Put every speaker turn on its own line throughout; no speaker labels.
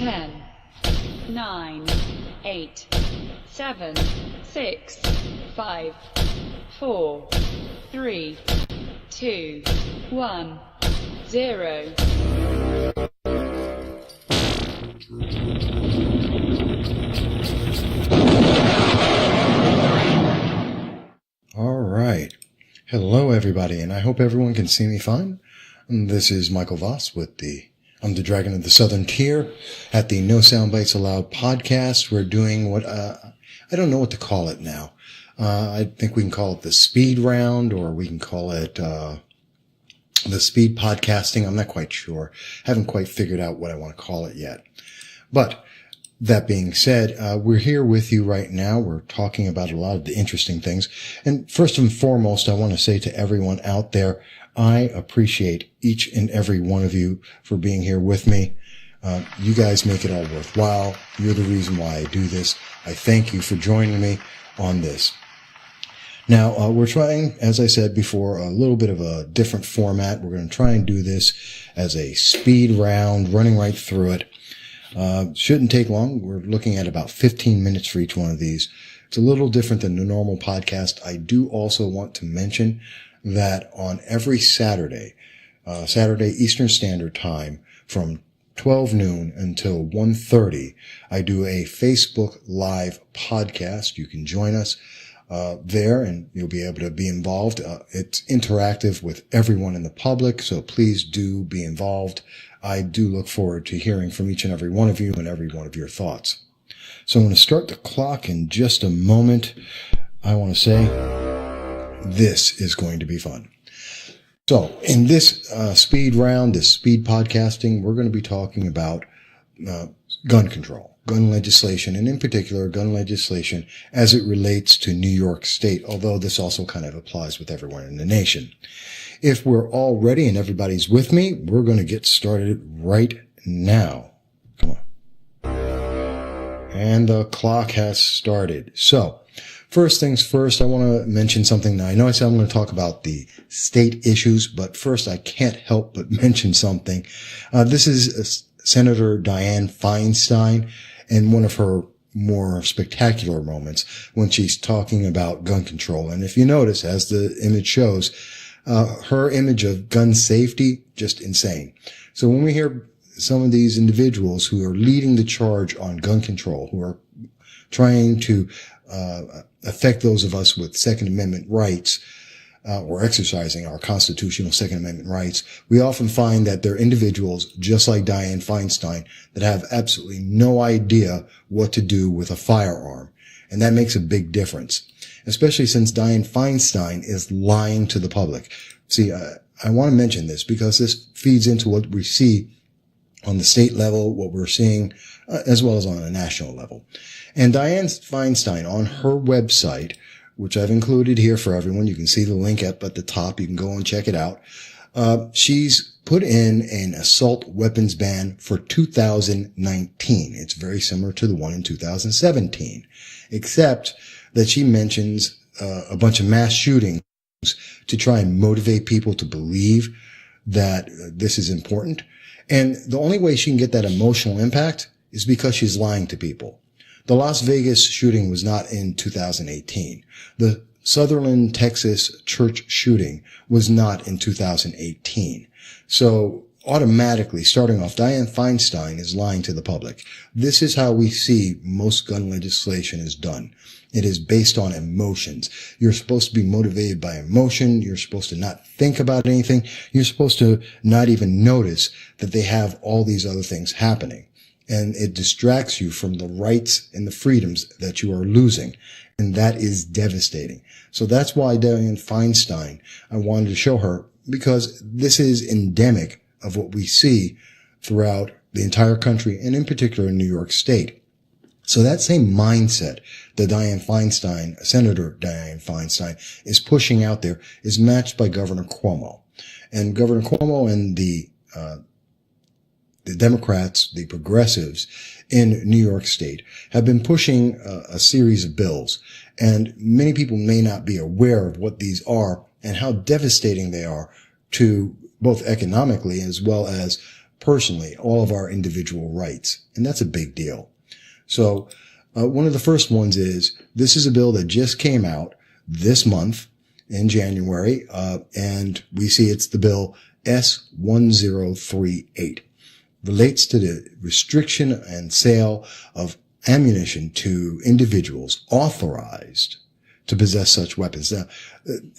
10, 9, 8, 7, 6, 5, 4, 3, 2, 1, 0.
All right. Hello, everybody, and I hope everyone can see me fine. This is Michael Voss with I'm the Dragon of the Southern Tier at the No Sound Bites Allowed podcast. We're doing what, I don't know what to call it now. I think we can call it the speed round, or we can call it, the speed podcasting. I'm not quite sure. Haven't quite figured out what I want to call it yet. But that being said, we're here with you right now. We're talking about a lot of the interesting things. And first and foremost, I want to say to everyone out there, I appreciate each and every one of you for being here with me. You guys make it all worthwhile. You're the reason why I do this. I thank you for joining me on this. Now, we're trying, as I said before, a little bit of a different format. We're going to try and do this as a speed round, running right through it. Shouldn't take long. We're looking at about 15 minutes for each one of these. It's a little different than the normal podcast. I do also want to mention that on every Saturday Eastern Standard Time from 12 noon until 1:30, I do a Facebook Live podcast. You can join us there, and you'll be able to be involved. It's interactive with everyone in the public, so please do be involved. I do look forward to hearing from each and every one of you and every one of your thoughts. So I'm going to start the clock in just a moment. I want to say this is going to be fun. So in this speed round, this speed podcasting, we're going to be talking about gun control, gun legislation, and in particular, gun legislation as it relates to New York State, although this also kind of applies with everyone in the nation. If we're all ready and everybody's with me, we're going to get started right now. Come on. And the clock has started. So, first things first, I want to mention something. Now, I know I said I'm going to talk about the state issues, but first I can't help but mention something. This is Senator Dianne Feinstein, and one of her more spectacular moments when she's talking about gun control. And if you notice, as the image shows, her image of gun safety, just insane. So when we hear some of these individuals who are leading the charge on gun control, who are trying to affect those of us with Second Amendment rights, or exercising our constitutional Second Amendment rights, we often find that they're individuals just like Dianne Feinstein that have absolutely no idea what to do with a firearm. And that makes a big difference, especially since Dianne Feinstein is lying to the public. See, I want to mention this because this feeds into what we see on the state level, what we're seeing, as well as on a national level. And Dianne Feinstein, on her website, which I've included here for everyone, you can see the link up at the top. You can go and check it out. She's put in an assault weapons ban for 2019. It's very similar to the one in 2017, except that she mentions a bunch of mass shootings to try and motivate people to believe that this is important. And the only way she can get that emotional impact is because she's lying to people. The Las Vegas shooting was not in 2018. The Sutherland, Texas church shooting was not in 2018. So automatically, starting off, Dianne Feinstein is lying to the public. This is how we see most gun legislation is done. It is based on emotions. You're supposed to be motivated by emotion. You're supposed to not think about anything. You're supposed to not even notice that they have all these other things happening. And it distracts you from the rights and the freedoms that you are losing. And that is devastating. So that's why Dianne Feinstein, I wanted to show her, because this is endemic of what we see throughout the entire country, and in particular in New York State. So that same mindset that Senator Dianne Feinstein is pushing out there is matched by Governor Cuomo. And Governor Cuomo and the Democrats, the progressives in New York State have been pushing a series of bills. And many people may not be aware of what these are and how devastating they are to both economically as well as personally all of our individual rights. And that's a big deal. So one of the first ones is, this is a bill that just came out this month in January, and we see it's the bill S1038. Relates to the restriction and sale of ammunition to individuals authorized to possess such weapons. Now,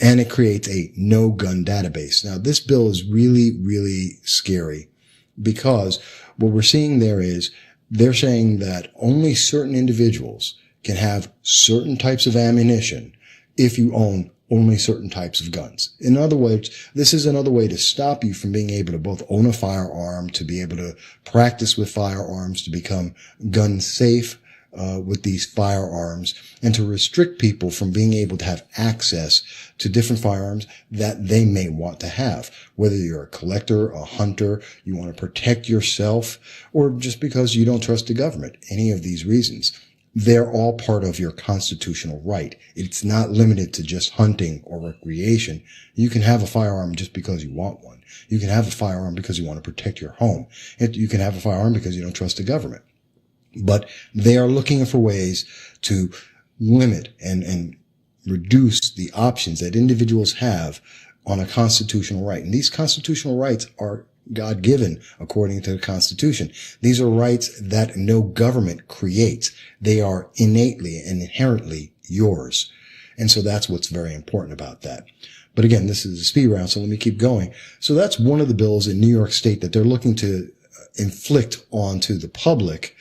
and it creates a no-gun database. Now, this bill is really, really scary, because what we're seeing there is they're saying that only certain individuals can have certain types of ammunition if you own only certain types of guns. In other words, this is another way to stop you from being able to both own a firearm, to be able to practice with firearms, to become gun safe with these firearms, and to restrict people from being able to have access to different firearms that they may want to have. Whether you're a collector, a hunter, you want to protect yourself, or just because you don't trust the government. Any of these reasons. They're all part of your constitutional right. It's not limited to just hunting or recreation. You can have a firearm just because you want one. You can have a firearm because you want to protect your home. You can have a firearm because you don't trust the government. But they are looking for ways to limit and reduce the options that individuals have on a constitutional right. And these constitutional rights are God-given according to the Constitution. These are rights that no government creates. They are innately and inherently yours. And so that's what's very important about that. But again, this is a speed round, so let me keep going. So that's one of the bills in New York State that they're looking to inflict onto the public.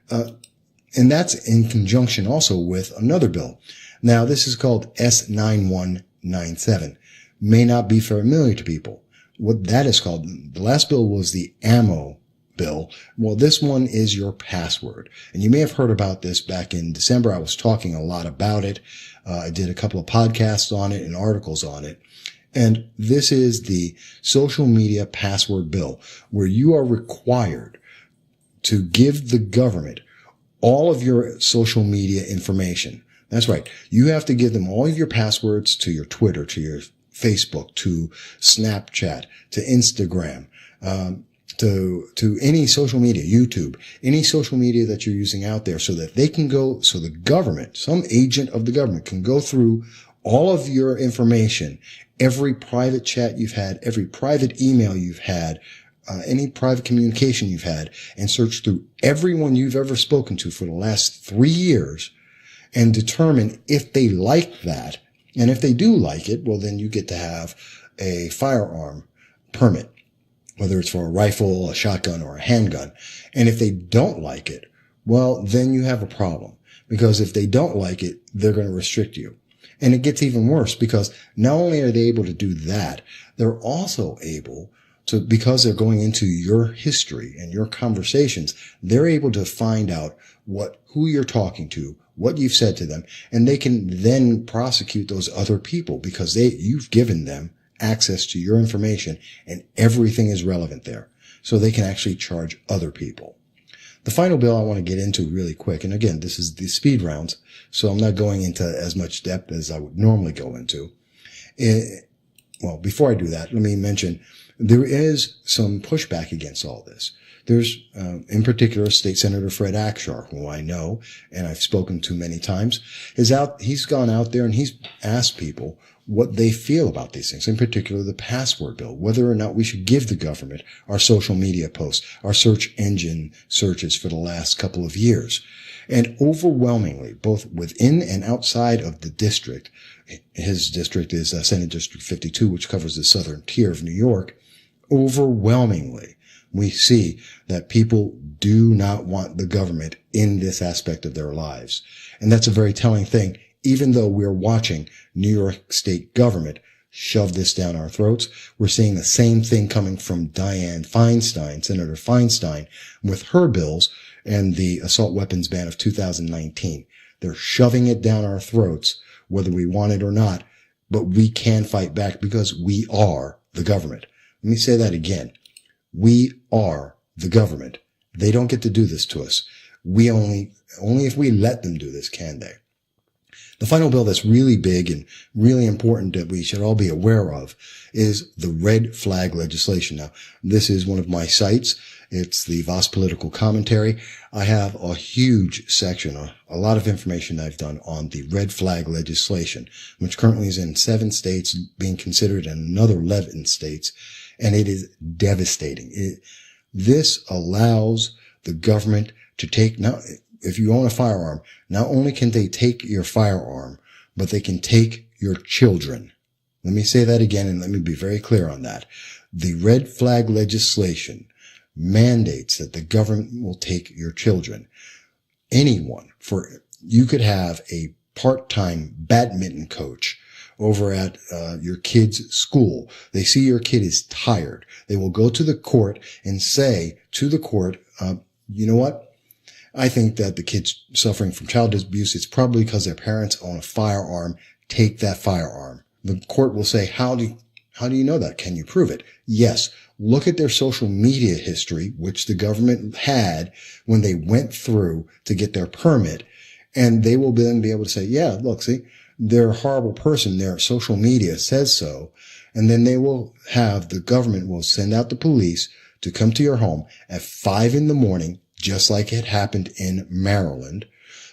And that's in conjunction also with another bill. Now, this is called S9197. May not be familiar to people. What that is called, the last bill was the ammo bill. Well, this one is your password. And you may have heard about this back in December. I was talking a lot about it. I did a couple of podcasts on it and articles on it. And this is the social media password bill, where you are required to give the government all of your social media information. That's right. You have to give them all of your passwords to your Twitter, to your Facebook, to Snapchat, to Instagram, to any social media, YouTube, any social media that you're using out there, so that they can go, so the government, some agent of the government can go through all of your information, every private chat you've had, every private email you've had, any private communication you've had, and search through everyone you've ever spoken to for the last 3 years and determine if they like that. And if they do like it, well, then you get to have a firearm permit, whether it's for a rifle, a shotgun, or a handgun. And if they don't like it, well, then you have a problem. Because if they don't like it, they're going to restrict you. And it gets even worse, because not only are they able to do that, they're also able to, because they're going into your history and your conversations, they're able to find out who you're talking to, what you've said to them, and they can then prosecute those other people, because you've given them access to your information and everything is relevant there. So they can actually charge other people. The final bill I want to get into really quick, and again, this is the speed rounds, so I'm not going into as much depth as I would normally go into. Well, before I do that, let me mention there is some pushback against all this. There's, in particular, State Senator Fred Akshar, who I know and I've spoken to many times, he's gone out there and he's asked people what they feel about these things, in particular the password bill, whether or not we should give the government our social media posts, our search engine searches for the last couple of years. And overwhelmingly, both within and outside of the district, his district is Senate District 52, which covers the southern tier of New York, overwhelmingly, we see that people do not want the government in this aspect of their lives. And that's a very telling thing, even though we're watching New York State government shove this down our throats. We're seeing the same thing coming from Dianne Feinstein, Senator Feinstein, with her bills and the assault weapons ban of 2019. They're shoving it down our throats, whether we want it or not, but we can fight back because we are the government. Let me say that again. We are the government. They don't get to do this to us. We only if we let them do this, can they? The final bill that's really big and really important that we should all be aware of is the red flag legislation. Now, this is one of my sites. It's the Voss Political Commentary. I have a huge section, a lot of information I've done on the red flag legislation, which currently is in 7 states, being considered in another 11 states, and it is devastating. This allows the government to take, now, if you own a firearm, not only can they take your firearm, but they can take your children. Let me say that again, and let me be very clear on that. The red flag legislation mandates that the government will take your children. You could have a part-time badminton coach over at your kid's school. They see your kid is tired. They will go to the court and say to the court, you know what? I think that the kid's suffering from child abuse. It's probably because their parents own a firearm. Take that firearm. The court will say, how do you know that? Can you prove it? Yes. Look at their social media history, which the government had when they went through to get their permit. And they will then be able to say, yeah, look, see, they're a horrible person. Their social media says so. And then the government will send out the police to come to your home at 5 a.m, just like it happened in Maryland.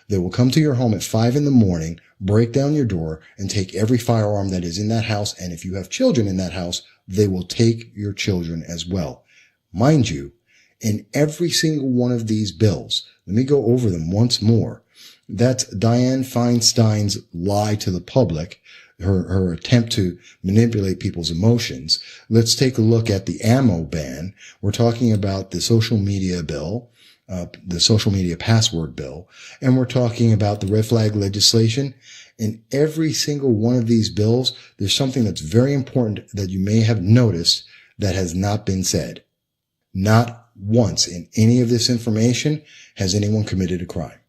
They will come to your home at 5 a.m, break down your door, and take every firearm that is in that house. And if you have children in that house, they will take your children as well. Mind you, in every single one of these bills, let me go over them once more. That's Dianne Feinstein's lie to the public, her attempt to manipulate people's emotions. Let's take a look at the ammo ban. We're talking about the social media bill, the social media password bill, and we're talking about the red flag legislation. In every single one of these bills, there's something that's very important that you may have noticed that has not been said. Not once in any of this information has anyone committed a crime.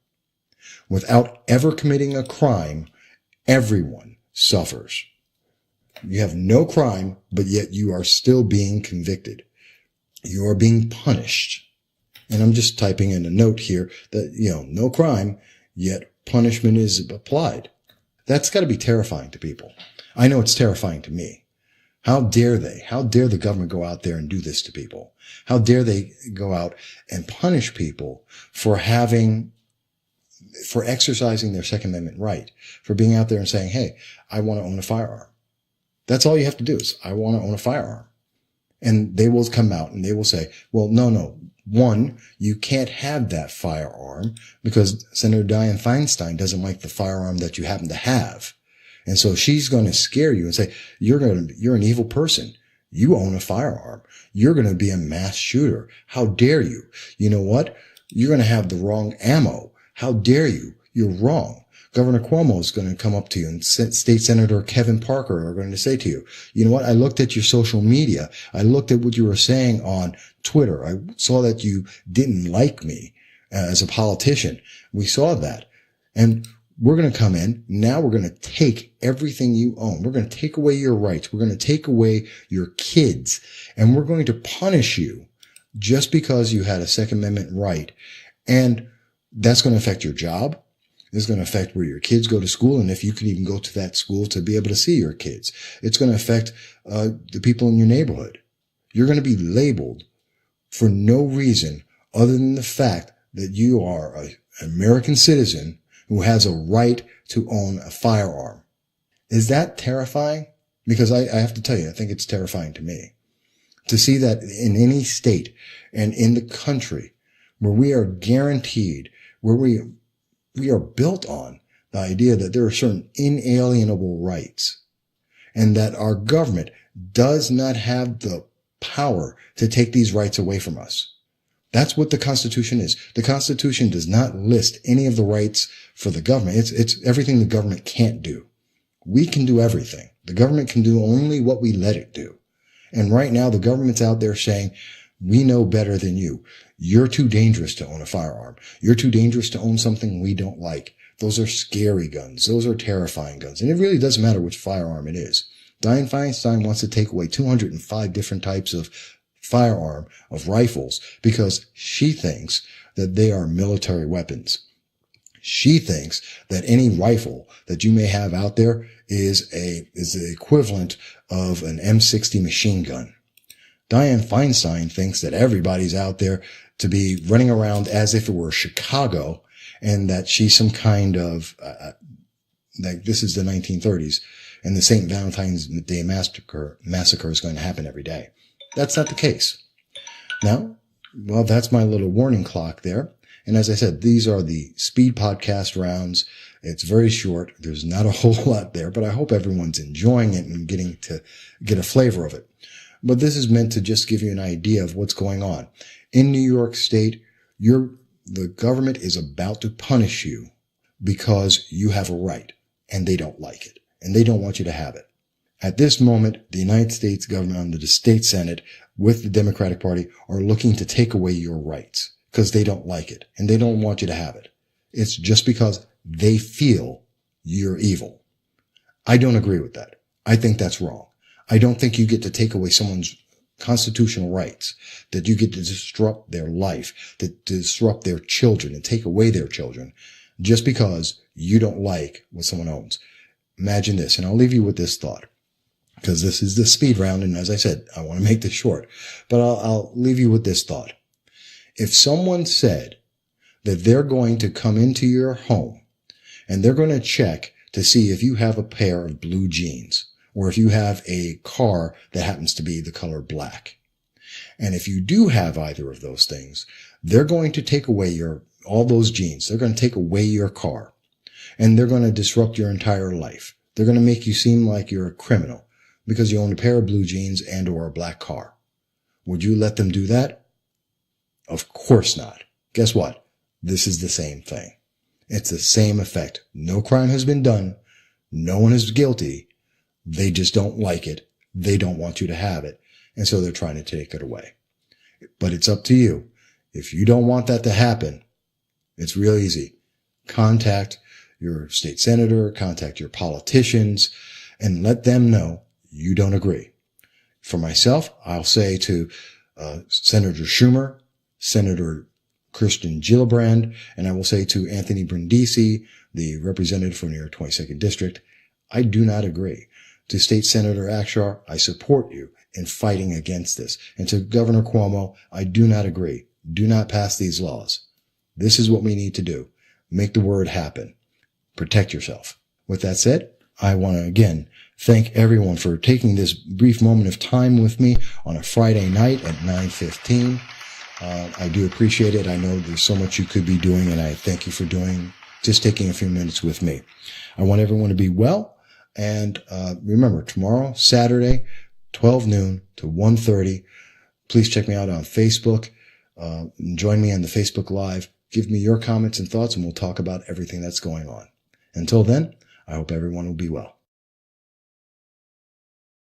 Without ever committing a crime, everyone suffers. You have no crime, but yet you are still being convicted. You are being punished. And I'm just typing in a note here that, no crime, yet punishment is applied. That's got to be terrifying to people. I know it's terrifying to me. How dare they? How dare the government go out there and do this to people? How dare they go out and punish people for exercising their Second Amendment right, for being out there and saying, hey, I want to own a firearm. That's all you have to do is, I want to own a firearm. And they will come out and they will say, well, no. One, you can't have that firearm because Senator Dianne Feinstein doesn't like the firearm that you happen to have. And so she's going to scare you and say, you're an evil person. You own a firearm. You're going to be a mass shooter. How dare you? You know what? You're going to have the wrong ammo. How dare you? You're wrong. Governor Cuomo is going to come up to you, and State Senator Kevin Parker are going to say to you, you know what? I looked at your social media. I looked at what you were saying on Twitter. I saw that you didn't like me as a politician. We saw that. And we're going to come in. Now we're going to take everything you own. We're going to take away your rights. We're going to take away your kids, and we're going to punish you just because you had a Second Amendment right. And that's going to affect your job. It's going to affect where your kids go to school, and if you can even go to that school to be able to see your kids. It's going to affect the people in your neighborhood. You're going to be labeled for no reason other than the fact that you are an American citizen who has a right to own a firearm. Is that terrifying? Because I have to tell you, I think it's terrifying to me to see that in any state and in the country where we are guaranteed, where we are built on the idea that there are certain inalienable rights and that our government does not have the power to take these rights away from us. That's what the Constitution is. The Constitution does not list any of the rights for the government. It's everything the government can't do. We can do everything. The government can do only what we let it do. And right now, the government's out there saying, we know better than you. You're too dangerous to own a firearm. You're too dangerous to own something we don't like. Those are scary guns. Those are terrifying guns. And it really doesn't matter which firearm it is. Dianne Feinstein wants to take away 205 different types of firearm, of rifles, because she thinks that they are military weapons. She thinks that any rifle that you may have out there is the equivalent of an M60 machine gun. Dianne Feinstein thinks that everybody's out there to be running around as if it were Chicago, and that she's some kind of, like this is the 1930s, and the St. Valentine's Day massacre is going to happen every day. That's not the case. Now, well, that's my little warning clock there. And as I said, these are the speed podcast rounds. It's very short. There's not a whole lot there, but I hope everyone's enjoying it and getting to get a flavor of it. But this is meant to just give you an idea of what's going on. In New York State, the government is about to punish you because you have a right, and they don't like it, and they don't want you to have it. At this moment, the United States government under the state Senate with the Democratic Party are looking to take away your rights because they don't like it, and they don't want you to have it. It's just because they feel you're evil. I don't agree with that. I think that's wrong. I don't think you get to take away someone's constitutional rights, that you get to disrupt their life, to disrupt their children and take away their children just because you don't like what someone owns. Imagine this, and I'll leave you with this thought, because this is the speed round, and as I said, I want to make this short, but I'll leave you with this thought. If someone said that they're going to come into your home and they're going to check to see if you have a pair of blue jeans, or if you have a car that happens to be the color black. And if you do have either of those things, they're going to take away all those jeans. They're going to take away your car, and they're going to disrupt your entire life. They're going to make you seem like you're a criminal because you own a pair of blue jeans and or a black car. Would you let them do that? Of course not. Guess what? This is the same thing. It's the same effect. No crime has been done. No one is guilty. They just don't like it. They don't want you to have it. And so they're trying to take it away. But it's up to you. If you don't want that to happen, it's real easy. Contact your state senator, contact your politicians, and let them know you don't agree. For myself, I'll say to Senator Schumer, Senator Kirsten Gillibrand, and I will say to Anthony Brindisi, the representative from New York 22nd District, I do not agree. To State Senator Akshar, I support you in fighting against this. And to Governor Cuomo, I do not agree. Do not pass these laws. This is what we need to do. Make the word happen. Protect yourself. With that said, I want to again thank everyone for taking this brief moment of time with me on a Friday night at 9:15. I do appreciate it. I know there's so much you could be doing, and I thank you for just taking a few minutes with me. I want everyone to be well. And remember, tomorrow, Saturday, 12 noon to 1:30. Please check me out on Facebook. Join me on the Facebook Live. Give me your comments and thoughts, and we'll talk about everything that's going on. Until then, I hope everyone will be well.